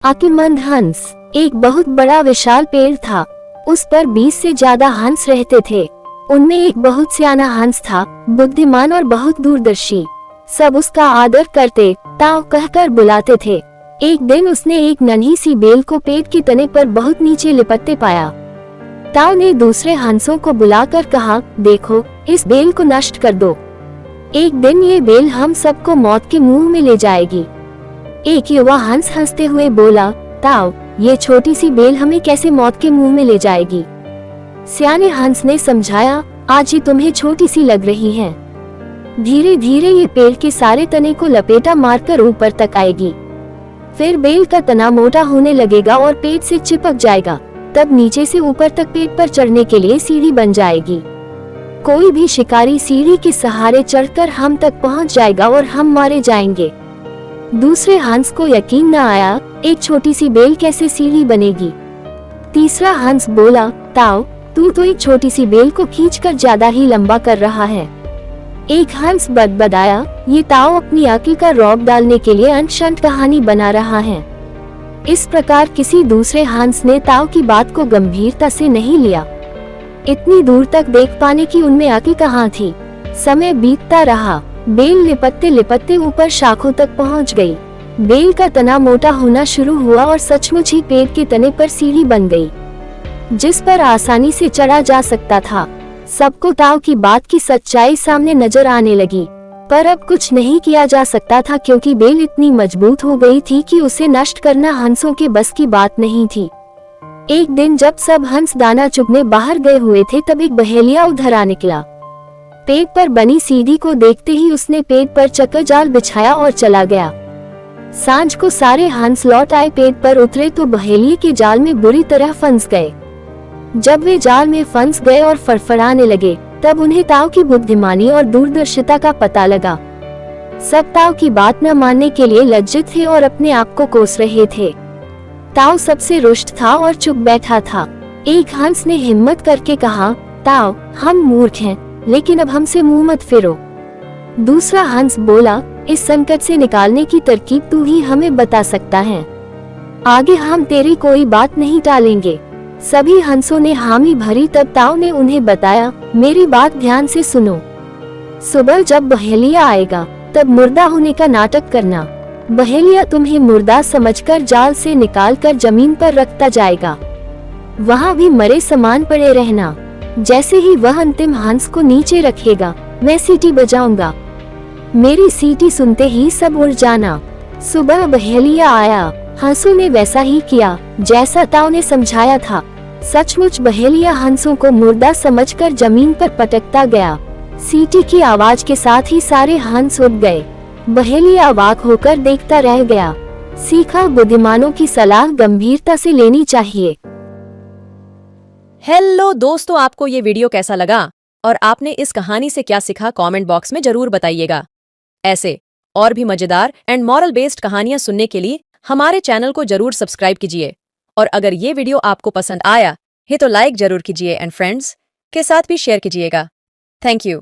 अक्लमंद हंस। एक बहुत बड़ा विशाल पेड़ था। उस पर 20 से ज्यादा हंस रहते थे। उनमें एक बहुत सियाना हंस था, बुद्धिमान और बहुत दूरदर्शी। सब उसका आदर करते, ताव कहकर बुलाते थे। एक दिन उसने एक नन्ही सी बेल को पेड़ के तने पर बहुत नीचे लिपटते पाया। ताव ने दूसरे हंसों को बुलाकर कहा, देखो, इस बेल को नष्ट कर दो। एक दिन ये बेल हम सबको मौत के मुंह में ले जाएगी। एक युवा हंस हंसते हुए बोला, ताव, ये छोटी सी बेल हमें कैसे मौत के मुंह में ले जाएगी। सियाने हंस ने समझाया, आज ही तुम्हें छोटी सी लग रही है। धीरे धीरे ये पेड़ के सारे तने को लपेटा मारकर ऊपर तक आएगी। फिर बेल का तना मोटा होने लगेगा और पेड़ से चिपक जाएगा। तब नीचे से ऊपर तक पेड़ पर चढ़ने के लिए सीढ़ी बन जाएगी। कोई भी शिकारी सीढ़ी के सहारे चढ़कर हम तक पहुंच जाएगा और हम मारे जाएंगे। दूसरे हंस को यकीन न आया, एक छोटी सी बेल कैसे सीढ़ी बनेगी। तीसरा हंस बोला, ताव, तू तो एक छोटी सी बेल को खींचकर ज्यादा ही लंबा कर रहा है। एक हंस बदबदाया, ये ताव अपनी अक्ल का रौब डालने के लिए अनशंत कहानी बना रहा है। इस प्रकार किसी दूसरे हंस ने ताव की बात को गंभीरता से नहीं लिया। इतनी दूर तक देख पाने की उनमें अक्ल कहाँ थी। समय बीतता रहा। बेल लिपटते लिपटते ऊपर शाखों तक पहुंच गई। बेल का तना मोटा होना शुरू हुआ और सचमुच ही पेड़ के तने पर सीढ़ी बन गई, जिस पर आसानी से चढ़ा जा सकता था। सबको ताव की बात की सच्चाई सामने नजर आने लगी, पर अब कुछ नहीं किया जा सकता था क्योंकि बेल इतनी मजबूत हो गई थी कि उसे नष्ट करना हंसों के बस की बात नहीं थी। एक दिन जब सब हंस दाना चुगने बाहर गए हुए थे, तब एक बहेलिया उधर आ निकला। पेड़ पर बनी सीढ़ी को देखते ही उसने पेड़ पर चक्कर जाल बिछाया और चला गया। सांझ को सारे हंस लौट आए। पेड़ पर उतरे तो बहेलिये के जाल में बुरी तरह फंस गए। जब वे जाल में फंस गए और फड़फड़ाने लगे, तब उन्हें ताव की बुद्धिमानी और दूरदर्शिता का पता लगा। सब ताव की बात न मानने के लिए लज्जित थे और अपने आप को कोस रहे थे। ताव सबसे रुष्ट था और चुप बैठा था। एक हंस ने हिम्मत करके कहा, ताव, हम मूर्ख हैं, लेकिन अब हमसे मुंह मत फेरो। दूसरा हंस बोला, इस संकट से निकालने की तरकीब तू ही हमें बता सकता है। आगे हम तेरी कोई बात नहीं टालेंगे। सभी हंसों ने हामी भरी। तब ताव ने उन्हें बताया, मेरी बात ध्यान से सुनो। सुबह जब बहेलिया आएगा, तब मुर्दा होने का नाटक करना। बहेलिया तुम्हें मुर्दा समझकर जाल से निकालकर जमीन पर रखता जाएगा। वहाँ भी मरे समान पड़े रहना। जैसे ही वह अंतिम हंस को नीचे रखेगा, मैं सीटी बजाऊंगा। मेरी सीटी सुनते ही सब उड़ जाना। सुबह बहेलिया आया। हंसों ने वैसा ही किया जैसा ताव ने समझाया था। सचमुच बहेलिया हंसों को मुर्दा समझकर जमीन पर पटकता गया। सीटी की आवाज के साथ ही सारे हंस उठ गए। बहेलिया अवाक होकर देखता रह गया। सीखा, बुद्धिमानों की सलाह गंभीरता से लेनी चाहिए। हेलो दोस्तों, आपको ये वीडियो कैसा लगा और आपने इस कहानी से क्या सीखा, कमेंट बॉक्स में जरूर बताइएगा। ऐसे और भी मजेदार एंड मॉरल बेस्ड कहानियां सुनने के लिए हमारे चैनल को जरूर सब्सक्राइब कीजिए। और अगर ये वीडियो आपको पसंद आया है तो लाइक जरूर कीजिए एंड फ्रेंड्स के साथ भी शेयर कीजिएगा। Thank you.